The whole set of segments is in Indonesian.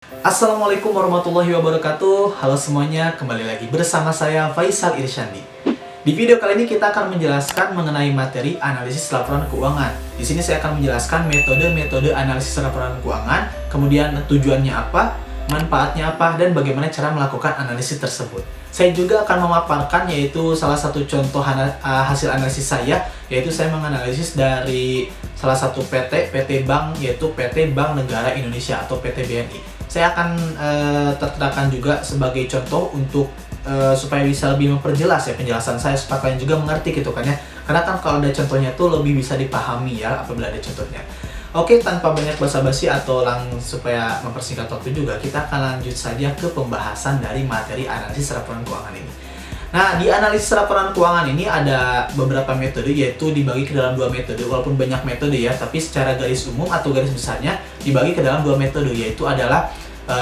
Assalamualaikum warahmatullahi wabarakatuh. Halo semuanya, kembali lagi bersama saya Faisal Irsyandi. Di video kali ini kita akan menjelaskan mengenai materi analisis laporan keuangan. Di sini saya akan menjelaskan metode-metode analisis laporan keuangan, kemudian tujuannya apa, manfaatnya apa, dan bagaimana cara melakukan analisis tersebut. Saya juga akan memaparkan yaitu salah satu contoh hasil analisis saya, yaitu saya menganalisis dari salah satu PT Bank, yaitu PT Bank Negara Indonesia atau PT BNI. Saya akan terterakan juga sebagai contoh untuk supaya bisa lebih memperjelas ya penjelasan saya, supaya kalian juga mengerti gitu kan ya. Karena kan kalau ada contohnya tuh lebih bisa dipahami ya apabila ada contohnya. Oke, tanpa banyak basa-basi atau supaya mempersingkat waktu juga, kita akan lanjut saja ke pembahasan dari materi analisis laporan keuangan ini. Nah, di analisis laporan keuangan ini ada beberapa metode, yaitu dibagi ke dalam dua metode, walaupun banyak metode ya, tapi secara garis umum atau garis besarnya dibagi ke dalam dua metode, yaitu adalah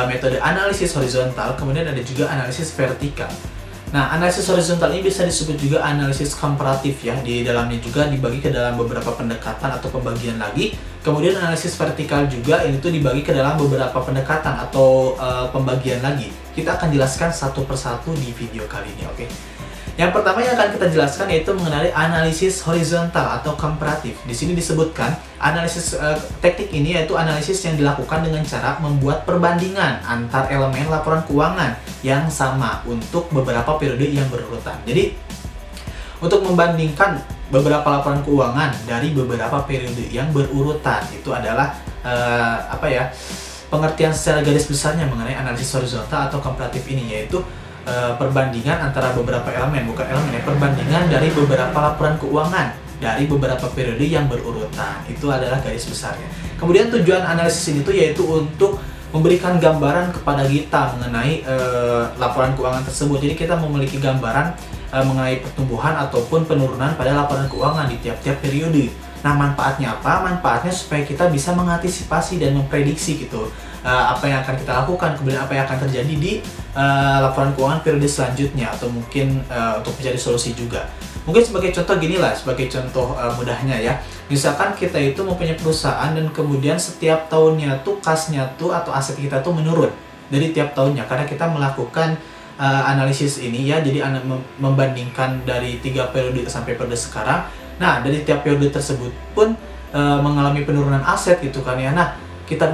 metode analisis horizontal, kemudian ada juga analisis vertikal. Nah, analisis horizontal ini bisa disebut juga analisis komparatif ya. Di dalamnya juga dibagi ke dalam beberapa pendekatan atau pembagian lagi. Kemudian analisis vertikal juga ini tuh dibagi ke dalam beberapa pendekatan atau pembagian lagi. Kita akan jelaskan satu persatu di video kali ini, oke? Yang pertama yang akan kita jelaskan yaitu mengenai analisis horizontal atau komparatif. Di sini disebutkan analisis teknik ini yaitu analisis yang dilakukan dengan cara membuat perbandingan antar elemen laporan keuangan yang sama untuk beberapa periode yang berurutan. Jadi untuk membandingkan beberapa laporan keuangan dari beberapa periode yang berurutan itu adalah pengertian secara garis besarnya mengenai analisis horizontal atau komparatif ini, yaitu perbandingan antara beberapa elemen, bukan elemen ya, perbandingan dari beberapa laporan keuangan dari beberapa periode yang berurutan. Itu adalah garis besarnya. Kemudian tujuan analisis ini tuh yaitu untuk memberikan gambaran kepada kita mengenai laporan keuangan tersebut. Jadi kita memiliki gambaran mengenai pertumbuhan ataupun penurunan pada laporan keuangan di tiap-tiap periode. Nah, manfaatnya apa? Manfaatnya supaya kita bisa mengantisipasi dan memprediksi gitu apa yang akan kita lakukan, kemudian apa yang akan terjadi di laporan keuangan periode selanjutnya, atau mungkin untuk mencari solusi juga. Mungkin sebagai contoh gini lah, sebagai contoh mudahnya ya. Misalkan kita itu mempunyai perusahaan dan kemudian setiap tahunnya tuh kasnya tuh atau aset kita tuh menurun dari tiap tahunnya karena kita melakukan analisis ini ya. Jadi membandingkan dari 3 periode sampai periode sekarang. Nah, dari tiap periode tersebut pun mengalami penurunan aset gitu kan ya. Nah, kita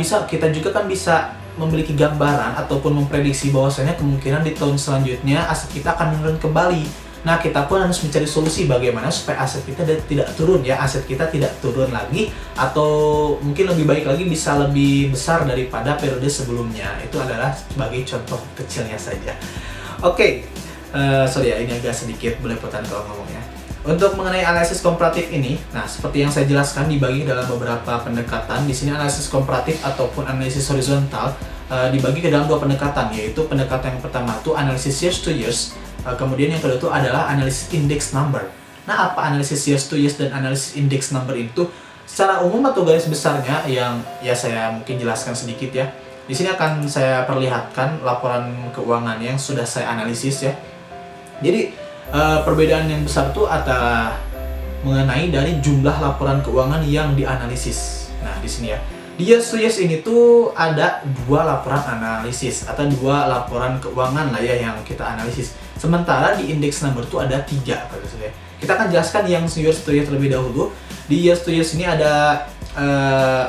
juga kan bisa memiliki gambaran ataupun memprediksi bahwasanya kemungkinan di tahun selanjutnya aset kita akan menurun kembali. Nah, kita pun harus mencari solusi bagaimana supaya aset kita tidak turun ya, aset kita tidak turun lagi, atau mungkin lebih baik lagi bisa lebih besar daripada periode sebelumnya. Itu adalah sebagai contoh kecilnya saja. Oke, sorry ya, ini agak sedikit belepotan kalau ngomongnya. Untuk mengenai analisis komparatif ini, nah seperti yang saya jelaskan dibagi dalam beberapa pendekatan. Di sini analisis komparatif ataupun analisis horizontal dibagi ke dalam 2 pendekatan, yaitu pendekatan yang pertama itu analisis years to years, kemudian yang kedua itu adalah analisis index number. Nah, apa analisis years to years dan analisis index number itu? Secara umum atau garis besarnya yang ya saya mungkin jelaskan sedikit ya. Di sini akan saya perlihatkan laporan keuangan yang sudah saya analisis ya. Jadi perbedaan yang besar itu adalah mengenai dari jumlah laporan keuangan yang dianalisis. Nah, di sini ya. Di years to years ini tuh ada 2 laporan analisis atau 2 laporan keuangan lah ya yang kita analisis. Sementara di index number tuh ada 3 pada saya. Kita akan jelaskan yang years to years terlebih dahulu. Di years to years ini ada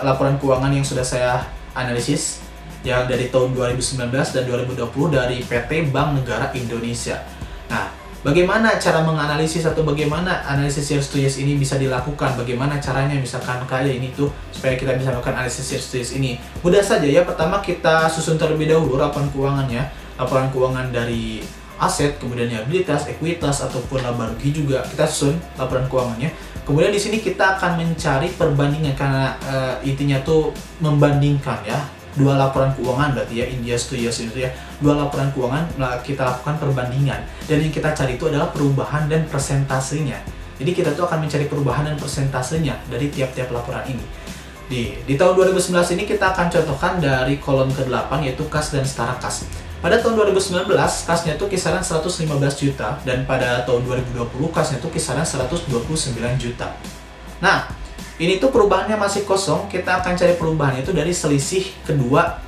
laporan keuangan yang sudah saya analisis yang dari tahun 2019 dan 2020 dari PT Bank Negara Indonesia. Nah, bagaimana cara menganalisis atau bagaimana analisis years to years ini bisa dilakukan? Bagaimana caranya misalkan kayak ini tuh supaya kita bisa melakukan analisis years to years ini? Mudah saja ya. Pertama kita susun terlebih dahulu laporan keuangannya, laporan keuangan dari aset, kemudian liabilitas, ekuitas ataupun laba rugi juga kita susun laporan keuangannya. Kemudian di sini kita akan mencari perbandingan karena intinya tuh membandingkan ya. 2 laporan keuangan berarti ya, in years to years itu ya, 2 laporan keuangan kita lakukan perbandingan, dan yang kita cari itu adalah perubahan dan persentasenya. Jadi kita tuh akan mencari perubahan dan persentasenya dari tiap-tiap laporan ini. Di tahun 2019 ini kita akan contohkan dari kolom ke-8 yaitu kas dan setara kas. Pada tahun 2019 kasnya tuh kisaran 115 juta dan pada tahun 2020 kasnya tuh kisaran 129 juta. Nah, ini tuh perubahannya masih kosong, kita akan cari perubahannya itu dari selisih kedua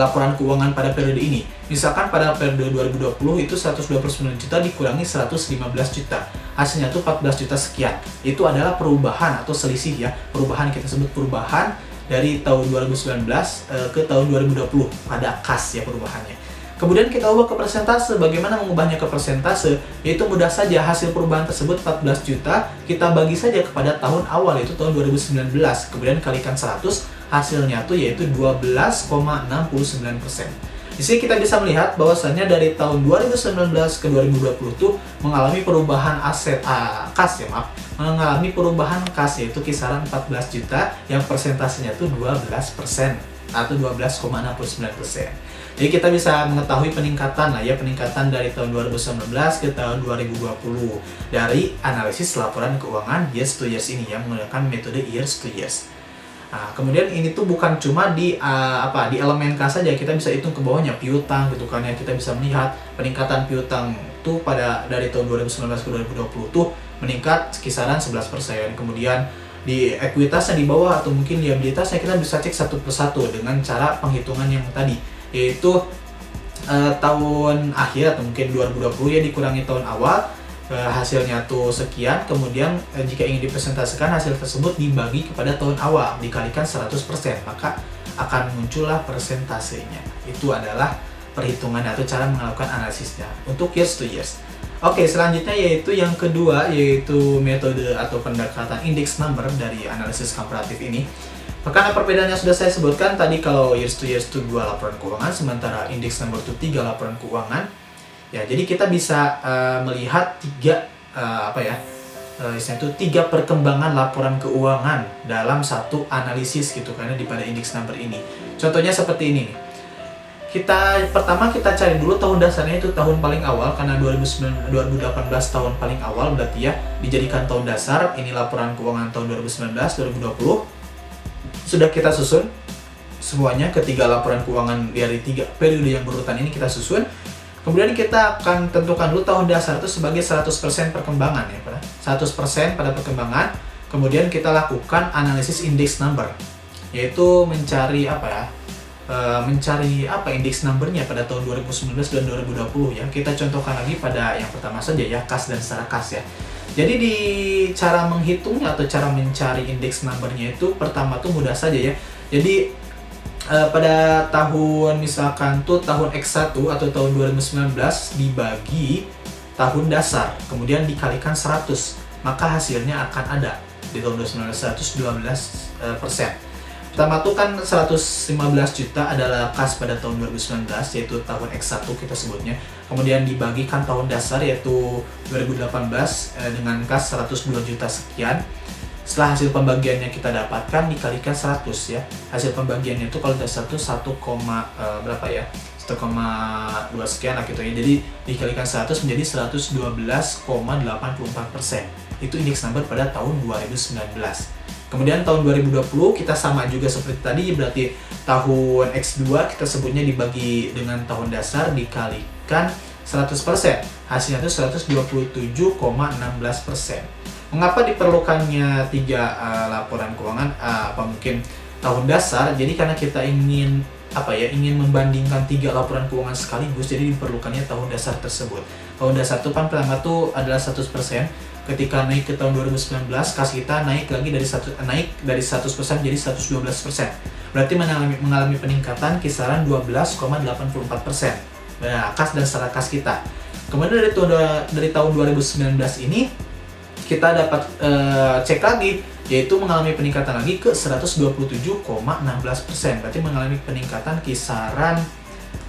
laporan keuangan pada periode ini. Misalkan pada periode 2020 itu 129 juta dikurangi 115 juta. Hasilnya tuh 14 juta sekian. Itu adalah perubahan atau selisih ya. Perubahan, kita sebut perubahan dari tahun 2019 ke tahun 2020 pada kas ya perubahannya. Kemudian kita ubah ke persentase. Bagaimana mengubahnya ke persentase? Yaitu mudah saja, hasil perubahan tersebut 14 juta kita bagi saja kepada tahun awal, yaitu tahun 2019. Kemudian kalikan 100, hasilnya tuh yaitu 12,69%. Di sini kita bisa melihat bahwasannya dari tahun 2019 ke 2020 tuh mengalami perubahan kas ya, mengalami perubahan kas, yaitu kisaran 14 juta yang persentasenya tuh 12% atau 12,69%. Jadi kita bisa mengetahui peningkatan lah ya, peningkatan dari tahun 2019 ke tahun 2020 dari analisis laporan keuangan years to years ini ya, menggunakan metode years to years. Nah, kemudian ini tuh bukan cuma di di elemen kas saja, kita bisa hitung ke bawahnya piutang gitu kan ya. Kita bisa melihat peningkatan piutang tuh pada dari tahun 2019 ke 2020 tuh meningkat kisaran 11%. Kemudian di ekuitasnya di bawah atau mungkin liabilitasnya kita bisa cek satu persatu dengan cara penghitungan yang tadi, yaitu tahun akhir atau mungkin 2020 ya dikurangi tahun awal, hasilnya tuh sekian. Kemudian jika ingin dipresentasikan hasil tersebut dibagi kepada tahun awal dikalikan 100%, maka akan muncullah persentasenya. Itu adalah perhitungan atau cara melakukan analisisnya untuk years to years. Oke, selanjutnya yaitu yang kedua, yaitu metode atau pendekatan index number dari analisis komparatif ini. Karena perbedaannya sudah saya sebutkan tadi, kalau years to years itu 2 laporan keuangan, sementara index number itu 3 laporan keuangan. Ya, jadi kita bisa melihat 3 3 perkembangan laporan keuangan dalam satu analisis gitu karena di pada index number ini. Contohnya seperti ini nih. Pertama kita cari dulu tahun dasarnya, itu tahun paling awal karena 2018 tahun paling awal berarti ya dijadikan tahun dasar. Ini laporan keuangan tahun 2019, 2020. Sudah kita susun semuanya, ketiga laporan keuangan dari 3 periode yang berurutan ini kita susun. Kemudian kita akan tentukan dulu tahun dasar itu sebagai 100% perkembangan ya, 100% pada perkembangan. Kemudian kita lakukan analisis index number, yaitu mencari index numbernya pada tahun 2019 dan 2020 ya. Kita contohkan lagi pada yang pertama saja ya, kas dan secara kas ya. Jadi di cara menghitungnya atau cara mencari index numbernya itu pertama tuh mudah saja ya. Jadi pada tahun misalkan tuh tahun X1 atau tahun 2019 dibagi tahun dasar, kemudian dikalikan 100, maka hasilnya akan ada di tahun 2019 112%. Pertama tuh kan 115 juta adalah kas pada tahun 2019, yaitu tahun X1 kita sebutnya. Kemudian dibagikan tahun dasar yaitu 2018 dengan kas 102 juta sekian. Setelah hasil pembagiannya kita dapatkan dikalikan 100 ya. Hasil pembagiannya itu kalau dasar tuh 1, berapa ya? 1,2 sekian lah gitu ya. Jadi dikalikan 100 menjadi 112,84%. Itu indeks number pada tahun 2019. Kemudian tahun 2020 kita sama juga seperti tadi, berarti tahun X2 kita sebutnya dibagi dengan tahun dasar dikalikan 100%. Hasilnya itu 127,16%. Mengapa diperlukannya 3 laporan keuangan mungkin tahun dasar? Jadi karena kita ingin ingin membandingkan 3 laporan keuangan sekaligus, jadi diperlukannya tahun dasar tersebut. Tahun dasar itu kan pertama itu adalah 100%. Ketika naik ke tahun 2019, kas kita naik lagi dari 100% jadi 112%. Berarti mengalami peningkatan kisaran 12,84%. Nah, kas dan secara kas kita. Kemudian dari tahun 2019 ini kita dapat cek lagi, yaitu mengalami peningkatan lagi ke 127,16%. Berarti mengalami peningkatan kisaran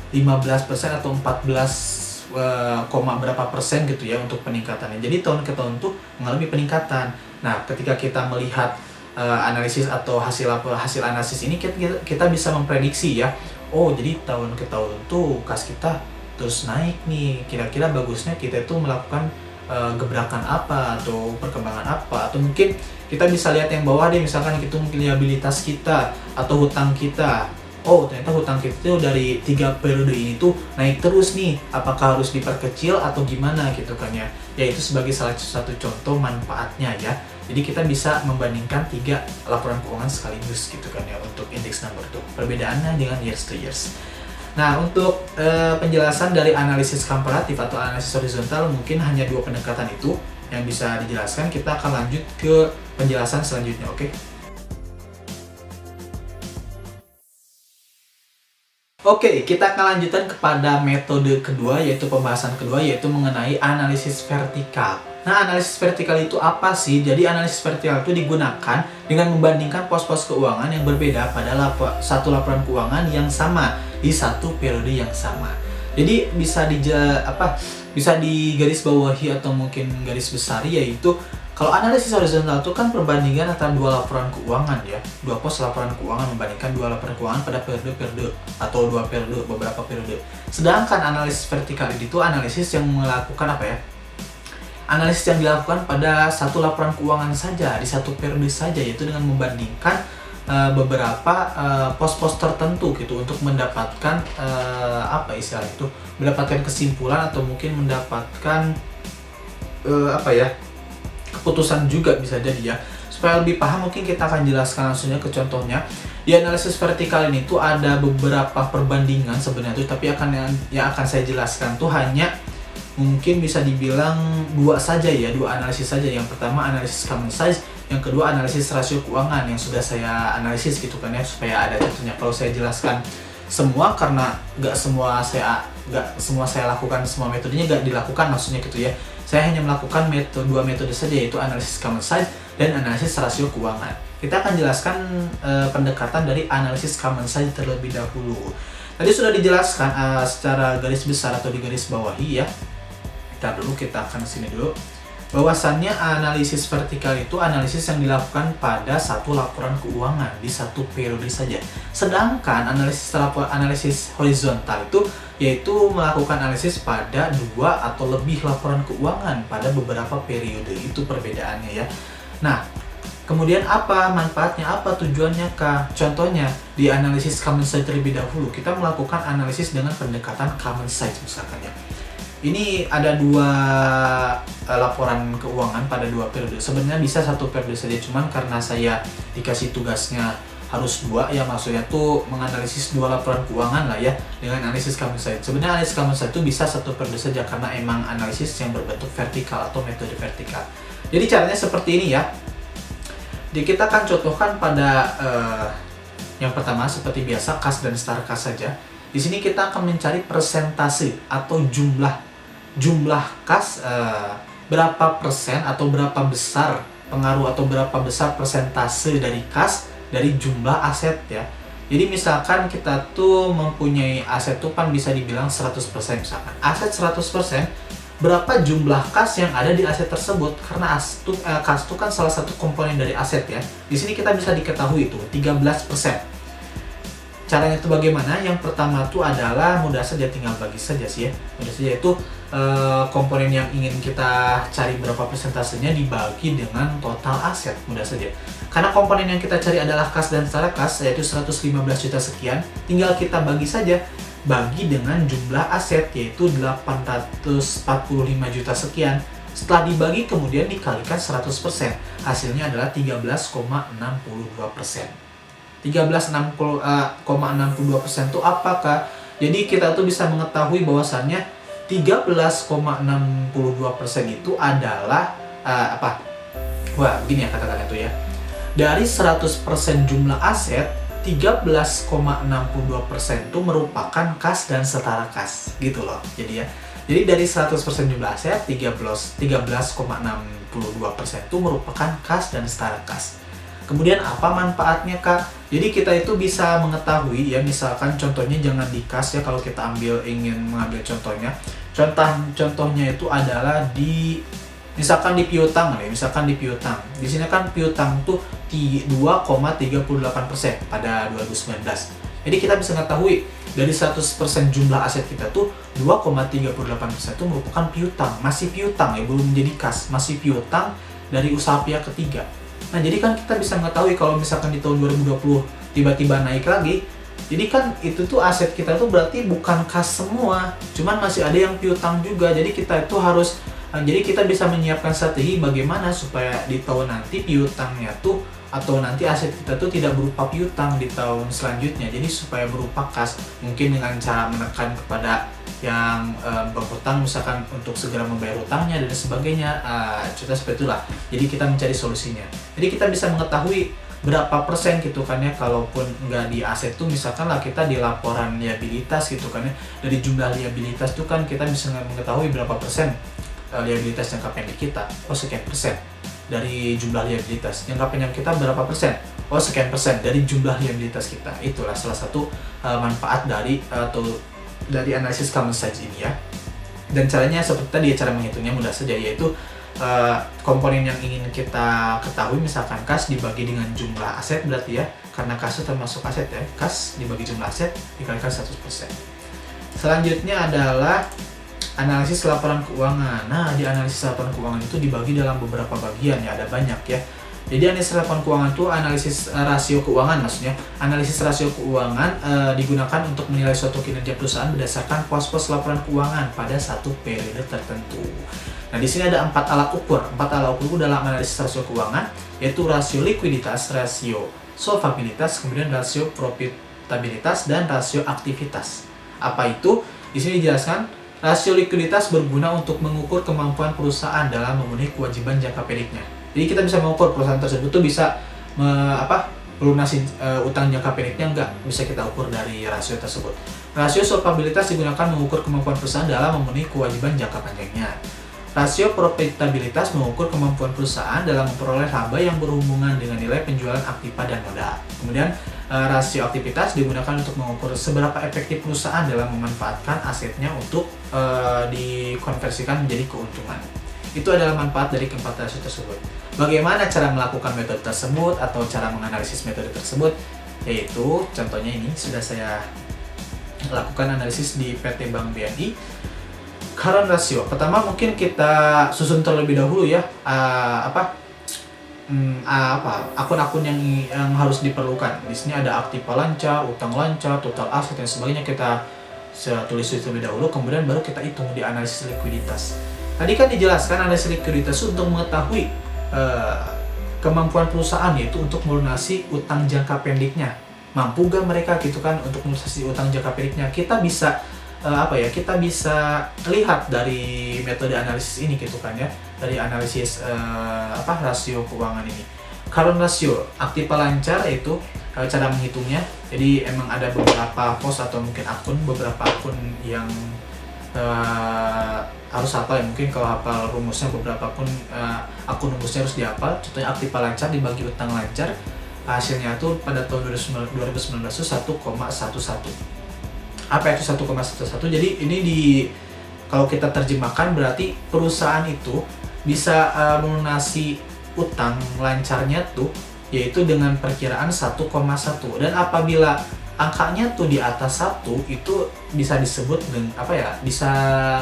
15% atau 14 berapa persen gitu ya untuk peningkatannya. Jadi tahun ke tahun tuh mengalami peningkatan. Nah, ketika kita melihat analisis atau hasil analisis ini, kita bisa memprediksi ya. Oh, jadi tahun ke tahun tuh kas kita terus naik nih. Kira-kira bagusnya kita itu melakukan gebrakan apa atau perkembangan apa, atau mungkin kita bisa lihat yang bawah deh, misalkan itu mungkin liabilitas kita atau hutang kita. Oh, ternyata hutang kita itu dari 3 periode ini tuh naik terus nih, apakah harus diperkecil atau gimana gitu kan ya. Ya itu sebagai salah satu contoh manfaatnya ya. Jadi kita bisa membandingkan 3 laporan keuangan sekaligus gitu kan ya untuk index number tuh. Perbedaannya dengan years to years. Nah, untuk penjelasan dari analisis komparatif atau analisis horizontal mungkin hanya 2 pendekatan itu yang bisa dijelaskan. Kita akan lanjut ke penjelasan selanjutnya, oke? Oke, kita akan lanjutkan kepada metode kedua, yaitu pembahasan kedua, yaitu mengenai analisis vertikal. Nah, analisis vertikal itu apa sih? Jadi, analisis vertikal itu digunakan dengan membandingkan pos-pos keuangan yang berbeda pada satu laporan keuangan yang sama di satu periode yang sama. Jadi, bisa digarisbawahi atau mungkin garis besar, yaitu kalau analisis horizontal itu kan perbandingan antara 2 laporan keuangan ya, 2 pos laporan keuangan membandingkan 2 laporan keuangan pada periode-periode atau 2 periode, beberapa periode. Sedangkan analisis vertikal itu analisis yang melakukan analisis yang dilakukan pada satu laporan keuangan saja di satu periode saja, yaitu dengan membandingkan beberapa pos-pos tertentu gitu untuk mendapatkan mendapatkan kesimpulan atau mungkin mendapatkan keputusan juga bisa jadi ya. Supaya lebih paham mungkin kita akan jelaskan langsungnya ke contohnya. Di analisis vertikal ini tuh ada beberapa perbandingan sebenarnya tuh, tapi yang akan saya jelaskan tuh hanya mungkin bisa dibilang 2 saja ya, 2 analisis saja. Yang pertama analisis common size, yang kedua analisis rasio keuangan yang sudah saya analisis gitu kan ya, supaya ada contohnya. Kalau saya jelaskan semua, karena nggak semua saya lakukan, semua metodenya nggak dilakukan maksudnya gitu ya. Saya hanya melakukan 2 metode saja, yaitu analisis common size dan analisis rasio keuangan. Kita akan jelaskan pendekatan dari analisis common size terlebih dahulu. Tadi sudah dijelaskan secara garis besar atau di garis bawahi ya. Kita akan sini dulu. Bahwasannya analisis vertikal itu analisis yang dilakukan pada satu laporan keuangan di satu periode saja. Sedangkan analisis horizontal itu yaitu melakukan analisis pada 2 atau lebih laporan keuangan pada beberapa periode. Itu perbedaannya ya. Nah, kemudian apa manfaatnya, apa tujuannya kah? Contohnya di analisis common size terlebih dahulu, kita melakukan analisis dengan pendekatan common size misalkan ya. Ini ada 2 laporan keuangan pada 2 periode. Sebenarnya bisa 1 periode saja, cuman karena saya dikasih tugasnya harus 2 ya, maksudnya tuh menganalisis 2 laporan keuangan lah ya dengan analisis common size. Sebenarnya analisis common size itu bisa 1 periode saja karena emang analisis yang berbentuk vertikal atau metode vertikal. Jadi caranya seperti ini ya. Jadi kita akan contohkan pada yang pertama seperti biasa kas dan star kas saja. Di sini kita akan mencari persentase atau jumlah kas, berapa persen atau berapa besar pengaruh atau berapa besar persentase dari kas dari jumlah aset ya. Jadi misalkan kita tuh mempunyai aset tuh kan bisa dibilang 100% misalkan. Aset 100%, berapa jumlah kas yang ada di aset tersebut? Karena kas itu kan salah satu komponen dari aset ya. Di sini kita bisa diketahui itu 13%. Caranya itu bagaimana? Yang pertama tuh adalah mudah saja, tinggal bagi saja sih ya. Mudah saja itu komponen yang ingin kita cari berapa persentasenya dibagi dengan total aset, mudah saja. Karena komponen yang kita cari adalah kas dan setara kas, yaitu 115 juta sekian, tinggal kita bagi saja, bagi dengan jumlah aset yaitu 845 juta sekian. Setelah dibagi kemudian dikalikan 100%, hasilnya adalah 13,62%. 13,62% itu apakah? Jadi kita tuh bisa mengetahui bahwasannya 13,62% itu adalah begini ya katakan itu ya. Dari 100% jumlah aset, 13,62% itu merupakan kas dan setara kas, gitu loh. Jadi dari 100% jumlah aset, 13,62% itu merupakan kas dan setara kas. Kemudian apa manfaatnya kak? Jadi kita itu bisa mengetahui ya, misalkan contohnya jangan di kas ya, kalau kita ingin mengambil contohnya. Contohnya itu adalah misalkan di piutang nih, Di sini kan piutang tuh 2,38% pada 2019. Jadi kita bisa mengetahui dari 100% jumlah aset kita tuh 2,38% itu merupakan piutang, masih piutang ya, belum menjadi kas, masih piutang dari usaha pihak ketiga. Nah, jadi kan kita bisa mengetahui kalau misalkan di tahun 2020 tiba-tiba naik lagi, jadi kan itu tuh aset kita tuh berarti bukan kas semua, cuman masih ada yang piutang juga. Jadi kita itu harus Jadi kita bisa menyiapkan strategi bagaimana supaya di tahun nanti piutangnya tuh atau nanti aset kita tuh tidak berupa piutang di tahun selanjutnya. Jadi supaya berupa kas, mungkin dengan cara menekan kepada yang berhutang misalkan untuk segera membayar hutangnya dan sebagainya. Contoh seperti itulah. Jadi kita mencari solusinya. Jadi kita bisa mengetahui berapa persen gitu kan ya, kalaupun nggak di aset tuh misalkan lah kita di laporan liabilitas gitu kan ya, dari jumlah liabilitas tuh kan kita bisa mengetahui berapa persen liabilitas jangka pendek kita. Oh sekian persen dari jumlah liabilitas. Jangka panjang kita berapa persen? Oh sekian persen dari jumlah liabilitas kita. Itulah salah satu manfaat dari dari analisis common size ini ya. Dan caranya seperti tadi, cara menghitungnya mudah saja, yaitu komponen yang ingin kita ketahui, misalkan kas dibagi dengan jumlah aset berarti ya, karena kas itu termasuk aset ya, kas dibagi jumlah aset dikalikan 100%. Selanjutnya adalah analisis laporan keuangan. Nah, di analisis laporan keuangan itu dibagi dalam beberapa bagian ya, ada banyak ya. Jadi analisis laporan keuangan itu analisis rasio keuangan, maksudnya analisis rasio keuangan digunakan untuk menilai suatu kinerja perusahaan berdasarkan pos-pos laporan keuangan pada satu periode tertentu. Nah, di sini ada 4 alat ukur. 4 alat ukur dalam analisis rasio keuangan, yaitu rasio likuiditas, rasio solvabilitas, kemudian rasio profitabilitas, dan rasio aktivitas. Apa itu? Di sini dijelaskan, rasio likuiditas berguna untuk mengukur kemampuan perusahaan dalam memenuhi kewajiban jangka pendeknya. Jadi kita bisa mengukur perusahaan tersebut tuh bisa melunasi utang jangka pendeknya enggak, bisa kita ukur dari rasio tersebut. Rasio solvabilitas digunakan mengukur kemampuan perusahaan dalam memenuhi kewajiban jangka panjangnya. Rasio profitabilitas mengukur kemampuan perusahaan dalam memperoleh laba yang berhubungan dengan nilai penjualan aktiva dan modal. Kemudian rasio aktivitas digunakan untuk mengukur seberapa efektif perusahaan dalam memanfaatkan asetnya untuk dikonversikan menjadi keuntungan. Itu adalah manfaat dari keempat rasio tersebut. Bagaimana cara melakukan metode tersebut atau cara menganalisis metode tersebut? Yaitu contohnya ini sudah saya lakukan analisis di PT Bank BNI. Current ratio. Pertama mungkin kita susun terlebih dahulu ya akun-akun yang harus diperlukan. Di sini ada aktiva lancar, utang lancar, total aset dan sebagainya, kita tulis terlebih dahulu, kemudian baru kita hitung di analisis likuiditas. Tadi kan dijelaskan analisis likuiditas untuk mengetahui kemampuan perusahaan, yaitu untuk melunasi utang jangka pendeknya. Mampu gak mereka gitu kan untuk melunasi utang jangka pendeknya? Kita bisa kita bisa lihat dari metode analisis ini gitu kan ya, dari analisis rasio keuangan ini. Current ratio, aktiva lancar itu cara menghitungnya. Jadi emang ada beberapa pos atau mungkin beberapa akun yang harus hafal ya, mungkin kalau hafal rumusnya beberapa akun rumusnya harus dihafal. Contohnya aktiva lancar dibagi utang lancar, hasilnya tuh pada tahun 2019 itu 1,11. Apa itu 1,11? Jadi ini kalau kita terjemahkan berarti perusahaan itu bisa melunasi utang lancarnya tuh yaitu dengan perkiraan 1,1, dan apabila angkanya tuh di atas 1 itu bisa disebut dengan bisa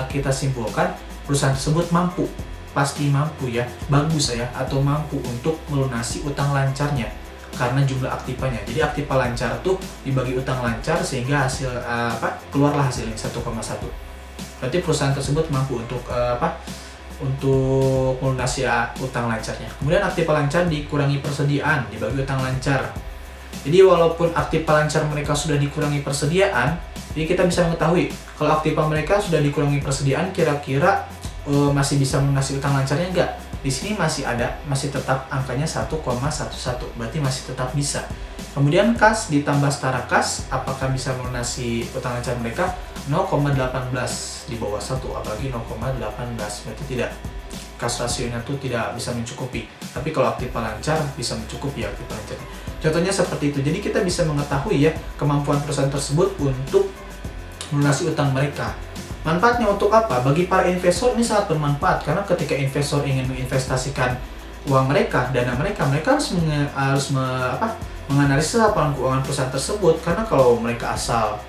kita simpulkan perusahaan tersebut mampu, pasti mampu ya, bagus ya, atau mampu untuk melunasi utang lancarnya karena jumlah aktivanya. Jadi aktiva lancar tuh dibagi utang lancar sehingga hasil keluarlah hasilnya 1,1. Berarti perusahaan tersebut mampu untuk untuk melunasi utang lancarnya. Kemudian aktiva lancar dikurangi persediaan dibagi utang lancar. Jadi walaupun aktiva lancar mereka sudah dikurangi persediaan, jadi kita bisa mengetahui kalau aktiva mereka sudah dikurangi persediaan, kira-kira masih bisa melunasi utang lancarnya enggak? Di sini masih tetap angkanya 1,11, berarti masih tetap bisa. Kemudian kas ditambah setara kas, apakah bisa melunasi utang lancar mereka? 0,18 di bawah 1, apalagi 0,18, berarti tidak. Kas rasionya tuh tidak bisa mencukupi. Tapi kalau aktiva lancar bisa mencukupi ya aktiva lancar. Contohnya seperti itu. Jadi kita bisa mengetahui ya kemampuan perusahaan tersebut untuk melunasi utang mereka. Manfaatnya untuk apa? Bagi para investor ini sangat bermanfaat, karena ketika investor ingin menginvestasikan uang mereka, dana mereka harus menganalisis laporan keuangan perusahaan tersebut. Karena kalau mereka asal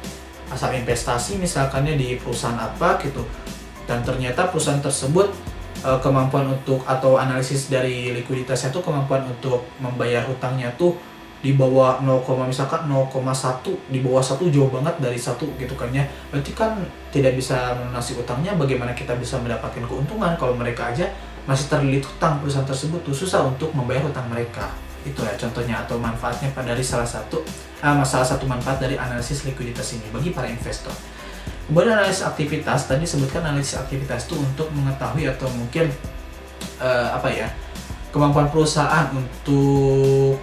investasi misalkannya di perusahaan apa gitu, dan ternyata perusahaan tersebut kemampuan untuk atau analisis dari likuiditasnya tuh kemampuan untuk membayar hutangnya tuh di bawah 0, misalkan 0,1, di bawah 1 jauh banget dari 1 gitu kan ya. Berarti kan tidak bisa melunasi utangnya, bagaimana kita bisa mendapatkan keuntungan kalau mereka aja masih terlilit hutang, perusahaan tersebut tuh susah untuk membayar hutang mereka. Itu ya contohnya atau manfaatnya dari salah satu manfaat dari analisis likuiditas ini bagi para investor. Kemudian analisis aktivitas, tadi disebutkan analisis aktivitas itu untuk mengetahui atau mungkin kemampuan perusahaan untuk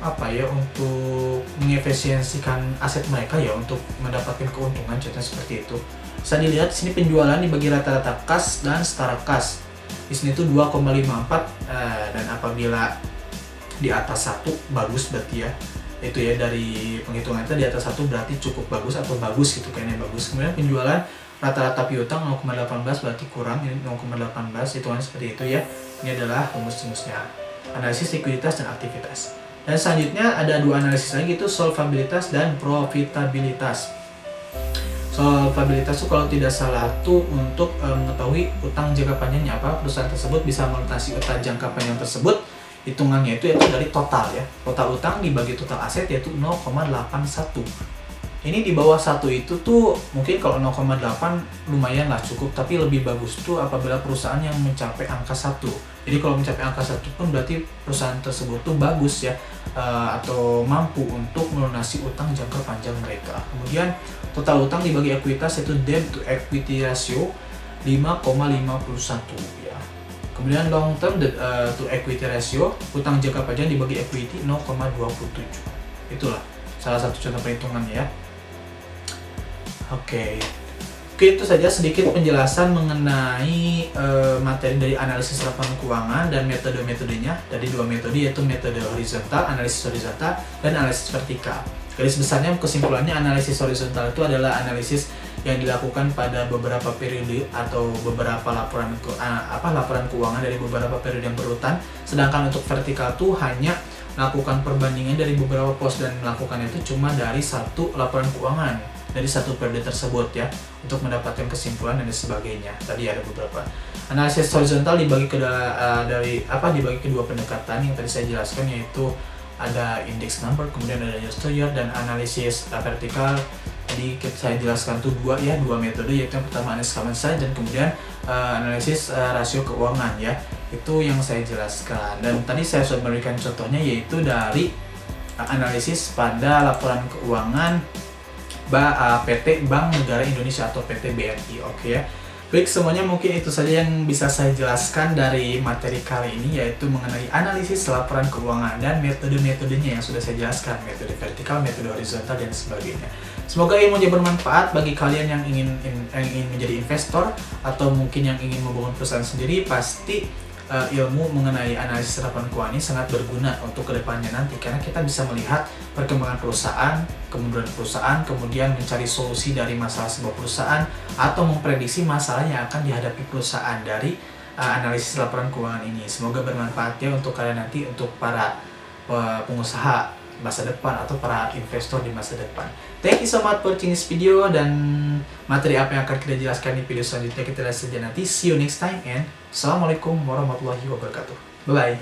untuk mengefisiensikan aset mereka ya untuk mendapatkan keuntungan, contohnya seperti itu. Bisa dilihat di sini penjualan dibagi rata-rata kas dan setara kas. Di sini tuh 2,54 dan apabila di atas 1 bagus berarti ya. Itu ya dari penghitungan itu di atas 1 berarti cukup bagus atau bagus gitu kayaknya bagus. Kemudian penjualan rata-rata piutang 0,18 berarti kurang, ini 0,18 hitungan seperti itu ya. Ini adalah rumus-rumusnya. Analisis likuiditas dan aktivitas. Dan selanjutnya ada dua analisis lagi, itu solvabilitas dan profitabilitas. Solvabilitas itu kalau tidak salah tuh untuk mengetahui utang jangka panjangnya apa perusahaan tersebut bisa melunasi utang jangka panjang tersebut. Hitungannya itu yaitu dari total ya. Total utang dibagi total aset yaitu 0,81. Ini di bawah 1 itu tuh mungkin kalau 0,8 lumayan lah cukup, tapi lebih bagus tuh apabila perusahaan yang mencapai angka 1. Jadi kalau mencapai angka 1 pun berarti perusahaan tersebut tuh bagus ya, atau mampu untuk melunasi utang jangka panjang mereka. Kemudian total utang dibagi ekuitas yaitu debt to equity ratio 5,51 ya. Kemudian long term debt to equity ratio, utang jangka panjang dibagi equity 0,27. Itulah salah satu contoh perhitungannya ya. Oke, itu saja sedikit penjelasan mengenai materi dari analisis laporan keuangan dan metode-metodenya. Dari dua metode yaitu metode horizontal, analisis horizontal, dan analisis vertikal. Garis besarnya kesimpulannya analisis horizontal itu adalah analisis yang dilakukan pada beberapa periode atau beberapa laporan keuangan dari beberapa periode yang berurutan. Sedangkan untuk vertikal itu hanya melakukan perbandingan dari beberapa pos dan melakukan itu cuma dari satu laporan keuangan dari satu periode tersebut ya untuk mendapatkan kesimpulan dan sebagainya. Tadi ada beberapa analisis horizontal dibagi dibagi kedua pendekatan yang tadi saya jelaskan, yaitu ada index number, kemudian ada years to year, dan analisis vertikal tadi saya jelaskan tuh dua metode, yaitu yang pertama analisis common size dan kemudian analisis rasio keuangan ya. Itu yang saya jelaskan, dan tadi saya sudah memberikan contohnya yaitu dari analisis pada laporan keuangan PT Bank Negara Indonesia atau PT BNI. Oke ya. Baik, semuanya mungkin itu saja yang bisa saya jelaskan dari materi kali ini, yaitu mengenai analisis laporan keuangan dan metode-metodenya yang sudah saya jelaskan, metode vertikal, metode horizontal, dan sebagainya. Semoga ilmunya bermanfaat bagi kalian yang ingin menjadi investor atau mungkin yang ingin membangun perusahaan sendiri. Pasti ilmu mengenai analisis laporan keuangan ini sangat berguna untuk kedepannya nanti, karena kita bisa melihat perkembangan perusahaan, kemudian perusahaan, kemudian mencari solusi dari masalah sebuah perusahaan atau memprediksi masalah yang akan dihadapi perusahaan dari analisis laporan keuangan ini. Semoga bermanfaat ya untuk kalian nanti, untuk para pengusaha masa depan atau para investor di masa depan. Thank you so much for watching this video, dan materi apa yang akan kita jelaskan di video selanjutnya kita lihat saja nanti. See you next time and Assalamualaikum warahmatullahi wabarakatuh. Bye bye.